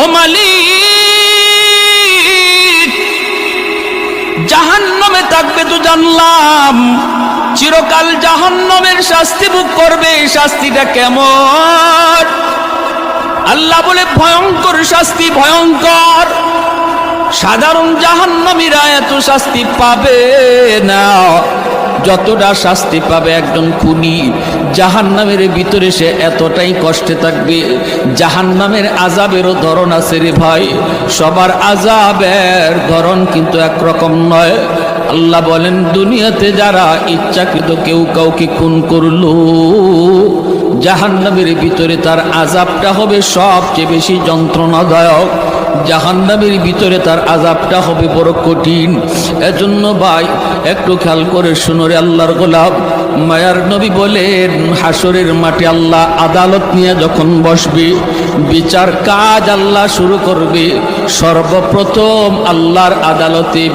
ও মালিক, জাহান্নামে থাকবে তো জানলাম, চিরকাল জাহান্নামের শাস্তি ভোগ করবে। শাস্তিটা কেমন? আল্লাহ বলে ভয়ঙ্কর শাস্তি, ভয়ঙ্কর। সাধারণ জাহান্নামীরা এত শাস্তি পাবে না যতটা শাস্তি পাবে একজন খুনি। জাহান্নামের ভিতরে সে এতটাই কষ্টে থাকবে। জাহান্নামের আযাবেরও ধরন আছে রে ভাই, সবার আযাবের ধরন কিন্তু একরকম নয়। আল্লাহ বলেন, দুনিয়াতে যারা ইচ্ছাকৃত কেউ কাউকে খুন করলো, জাহান্নামের ভিতরে তার আযাবটা হবে সবচেয়ে বেশি যন্ত্রণাদায়ক। জাহান্নামের ভিতরে তার আযাবটা হবে বড় কঠিন। এজন্য ভাই একটু খেয়াল করে শুনো রে আল্লাহর গোলাম। মায়ার নবী বলেন, হাসরের মাঠে আল্লাহ আদালত নিয়ে যখন বসবে, বিচার কাজ আল্লাহ শুরু করবে, সর্বপ্রথম আল্লাহর আদালতে